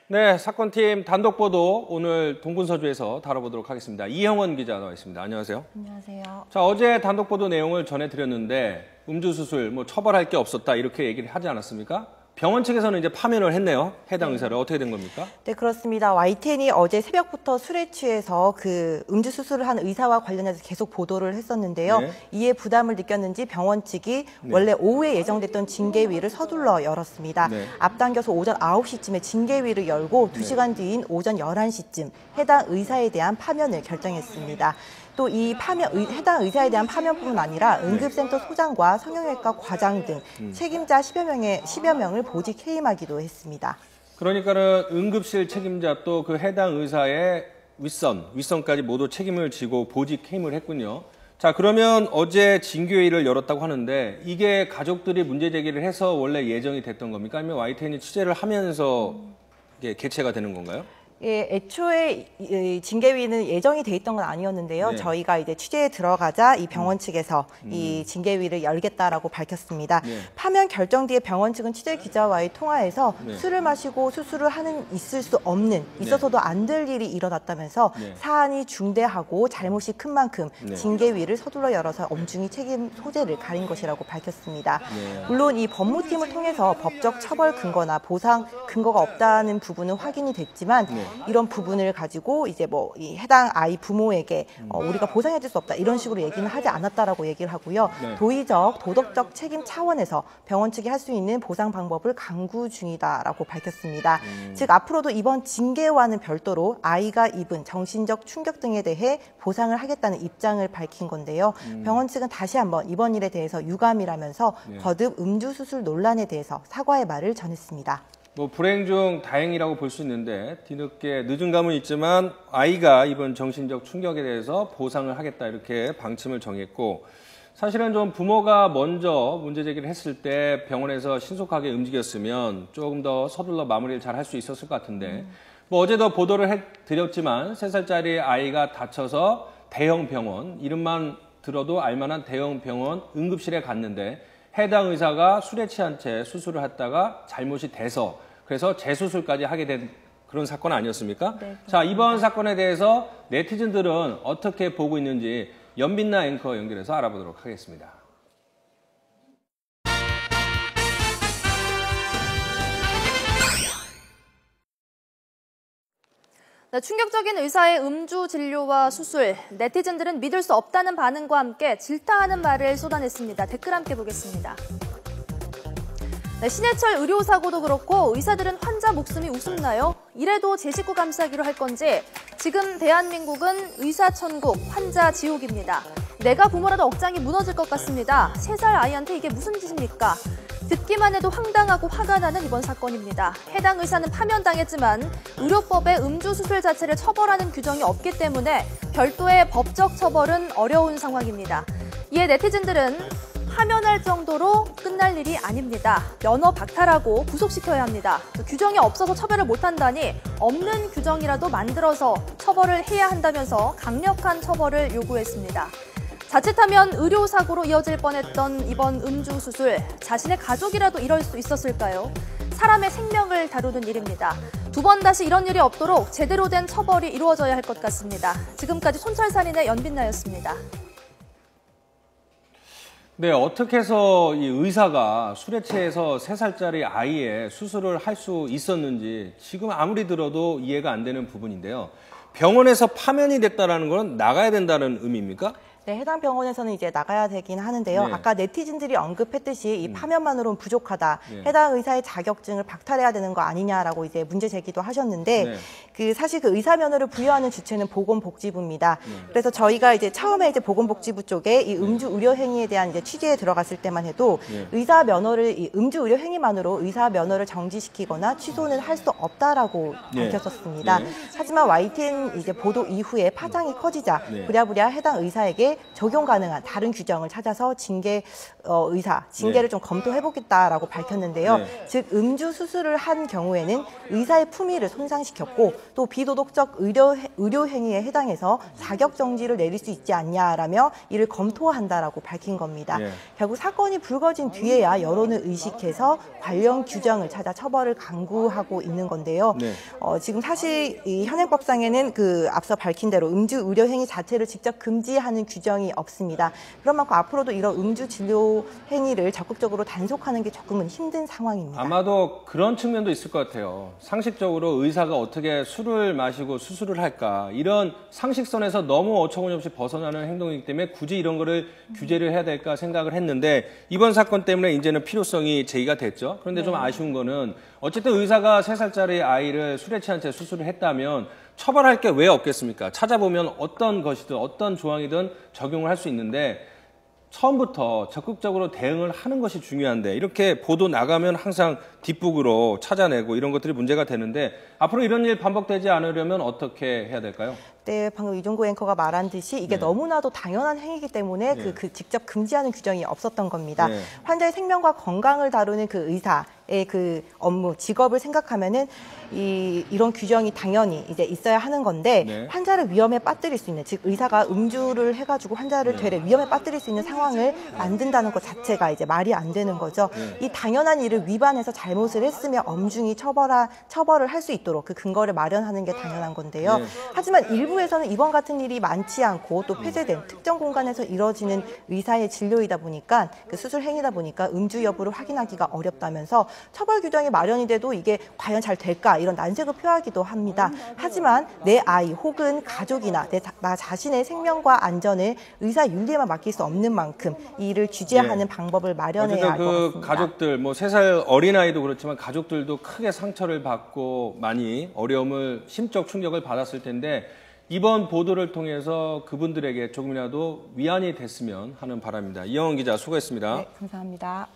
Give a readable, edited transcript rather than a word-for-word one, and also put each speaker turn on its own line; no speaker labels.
네, 사건팀 단독 보도 오늘 동분서주에서 다뤄보도록 하겠습니다. 이형원 기자 나와 있습니다. 안녕하세요.
안녕하세요.
자, 어제 단독 보도 내용을 전해드렸는데 음주수술 처벌할 게 없었다 이렇게 얘기를 하지 않았습니까? 병원 측에서는 이제 파면을 했네요. 해당 의사를. 어떻게 된 겁니까?
네, 그렇습니다. YTN이 어제 새벽부터 술에 취해서 그 음주 수술을 한 의사와 관련해서 계속 보도를 했었는데요.
네.
이에 부담을 느꼈는지 병원 측이 원래 오후에 예정됐던 징계위를 서둘러 열었습니다.
네.
앞당겨서 오전 9시쯤에 징계위를 열고 2시간 뒤인 오전 11시쯤 해당 의사에 대한 파면을 결정했습니다. 또 이 해당 의사에 대한 파면뿐만 아니라 응급센터 소장과 성형외과 과장 등 책임자 10여 명을 보직 해임하기도 했습니다.
그러니까는 응급실 책임자 또 그 해당 의사의 윗선까지 모두 책임을 지고 보직 해임을 했군요. 자, 그러면 어제 징계회의를 열었다고 하는데 이게 가족들이 문제 제기를 해서 원래 예정이 됐던 겁니까? 아니면 YTN이 취재를 하면서 이게 개최가 되는 건가요?
예, 애초에 이 징계위는 예정이 돼 있던 건 아니었는데요.
네.
저희가 이제 취재에 들어가자 이 병원 측에서 이 징계위를 열겠다라고 밝혔습니다.
네.
파면 결정 뒤에 병원 측은 취재 기자와의 통화에서
네.
술을 마시고 수술을 있을 수 없는, 있어서도 안 될 일이 일어났다면서
네.
사안이 중대하고 잘못이 큰 만큼
네.
징계위를 서둘러 열어서 엄중히 책임 소재를 가린 것이라고 밝혔습니다.
네.
물론 이 법무팀을 통해서 법적 처벌 근거나 보상 근거가 없다는 부분은 확인이 됐지만
네.
이런 부분을 가지고 이제 이 해당 아이 부모에게 우리가 보상해줄 수 없다 이런 식으로 얘기는 하지 않았다라고 얘기를 하고요.
네.
도의적 도덕적 책임 차원에서 병원 측이 할 수 있는 보상 방법을 강구 중이다라고 밝혔습니다. 즉 앞으로도 이번 징계와는 별도로 아이가 입은 정신적 충격 등에 대해 보상을 하겠다는 입장을 밝힌 건데요. 병원 측은 다시 한번 이번 일에 대해서 유감이라면서
네.
거듭 음주 수술 논란에 대해서 사과의 말을 전했습니다.
불행 중 다행이라고 볼 수 있는데 뒤늦게 늦은 감은 있지만 아이가 입은 정신적 충격에 대해서 보상을 하겠다 이렇게 방침을 정했고 사실은 좀 부모가 먼저 문제 제기를 했을 때 병원에서 신속하게 움직였으면 조금 더 서둘러 마무리를 잘 할 수 있었을 것 같은데 어제도 보도를 해드렸지만 3살짜리 아이가 다쳐서 대형 병원, 이름만 들어도 알만한 대형 병원 응급실에 갔는데 해당 의사가 술에 취한 채 수술을 했다가 잘못이 돼서 그래서 재수술까지 하게 된 그런 사건 아니었습니까?
네,
자, 이번 사건에 대해서 네티즌들은 어떻게 보고 있는지 연빛나 앵커 연결해서 알아보도록 하겠습니다.
네, 충격적인 의사의 음주 진료와 수술, 네티즌들은 믿을 수 없다는 반응과 함께 질타하는 말을 쏟아냈습니다. 댓글 함께 보겠습니다. 네, 신해철 의료사고도 그렇고 의사들은 환자 목숨이 우습나요? 이래도 제 식구 감싸기로 할 건지 지금 대한민국은 의사 천국, 환자 지옥입니다. 내가 부모라도 억장이 무너질 것 같습니다. 3살 아이한테 이게 무슨 짓입니까? 듣기만 해도 황당하고 화가 나는 이번 사건입니다. 해당 의사는 파면당했지만 의료법에 음주 수술 자체를 처벌하는 규정이 없기 때문에 별도의 법적 처벌은 어려운 상황입니다. 이에 네티즌들은 파면할 정도로 끝날 일이 아닙니다. 면허 박탈하고 구속시켜야 합니다. 규정이 없어서 처벌을 못한다니 없는 규정이라도 만들어서 처벌을 해야 한다면서 강력한 처벌을 요구했습니다. 자칫하면 의료사고로 이어질 뻔했던 이번 음주 수술, 자신의 가족이라도 이럴 수 있었을까요? 사람의 생명을 다루는 일입니다. 2번 다시 이런 일이 없도록 제대로 된 처벌이 이루어져야 할 것 같습니다. 지금까지 촌철살인의 연빛나였습니다.
네, 어떻게 해서 이 의사가 술에 취해서 3살짜리 아이의 수술을 할 수 있었는지 지금 아무리 들어도 이해가 안 되는 부분인데요. 병원에서 파면이 됐다는 건 나가야 된다는 의미입니까?
네, 해당 병원에서는 이제 나가야 되긴 하는데요.
네.
아까 네티즌들이 언급했듯이 이 파면만으로는 부족하다.
네.
해당 의사의 자격증을 박탈해야 되는 거 아니냐라고 이제 문제 제기도 하셨는데
네.
사실 그 의사 면허를 부여하는 주체는 보건복지부입니다. 그래서 저희가 이제 처음에 이제 보건복지부 쪽에 이 음주 의료 행위에 대한 이제 취재에 들어갔을 때만 해도 의사 면허를 이 음주 의료 행위만으로 의사 면허를 정지시키거나 취소는 할 수 없다라고 밝혔었습니다. 하지만 YTN 이제 보도 이후에 파장이 커지자 부랴부랴 해당 의사에게 경우에 적용 가능한 다른 규정을 찾아서 징계를 좀 검토해보겠다라고 밝혔는데요. 즉 음주 수술을 한 경우에는 의사의 품위를 손상시켰고 또 비도덕적 의료 행위에 해당해서 자격 정지를 내릴 수 있지 않냐라며 이를 검토한다라고 밝힌 겁니다. 결국 사건이 불거진 뒤에야 여론을 의식해서 관련 규정을 찾아 처벌을 강구하고 있는 건데요. 지금 사실 이 현행법상에는 앞서 밝힌 대로 음주 의료 행위 자체를 직접 금지하는 규정이 없습니다. 그런 만큼 앞으로도 이런 음주 진료 행위를 적극적으로 단속하는 게 조금은 힘든 상황입니다.
아마도 그런 측면도 있을 것 같아요. 상식적으로 의사가 어떻게 술을 마시고 수술을 할까 이런 상식선에서 너무 어처구니없이 벗어나는 행동이기 때문에 굳이 이런 거를 규제를 해야 될까 생각을 했는데 이번 사건 때문에 이제는 필요성이 제기가 됐죠. 그런데 좀 아쉬운 거는 어쨌든 의사가 3살짜리 아이를 술에 취한 채 수술을 했다면 처벌할 게 왜 없겠습니까? 찾아보면 어떤 것이든 어떤 조항이든 적용을 할 수 있는데 처음부터 적극적으로 대응을 하는 것이 중요한데 이렇게 보도 나가면 항상 뒷북으로 찾아내고 이런 것들이 문제가 되는데 앞으로 이런 일 반복되지 않으려면 어떻게 해야 될까요?
네, 방금 이종구 앵커가 말한 듯이 이게 너무나도 당연한 행위이기 때문에 직접 금지하는 규정이 없었던 겁니다. 환자의 생명과 건강을 다루는 그 의사의 그 업무, 직업을 생각하면은 이런 규정이 당연히 이제 있어야 하는 건데 환자를 위험에 빠뜨릴 수 있는, 즉 의사가 음주를 해가지고 환자를 되레 위험에 빠뜨릴 수 있는 상황을 만든다는 것 자체가 이제 말이 안 되는 거죠. 이 당연한 일을 위반해서 잘못을 했으면 엄중히 처벌을 할 수 있도록 그 근거를 마련하는 게 당연한 건데요. 하지만 일부에서는 이번 같은 일이 많지 않고 또 폐쇄된 특정 공간에서 이뤄지는 의사의 진료이다 보니까 그 수술 행위다 보니까 음주 여부를 확인하기가 어렵다면서 처벌 규정이 마련이 돼도 이게 과연 잘 될까 이런 난색을 표하기도 합니다. 하지만 내 아이 혹은 가족이나 나 자신의 생명과 안전을 의사 윤리에만 맡길 수 없는 만큼 이 일을 규제하는 방법을 마련해야 할 것 같습니다.
가족들, 3살 어린아이도 그렇지만 가족들도 크게 상처를 받고 많이 어려움을, 심적 충격을 받았을 텐데 이번 보도를 통해서 그분들에게 조금이라도 위안이 됐으면 하는 바람입니다. 이영은 기자 수고했습니다.
네, 감사합니다.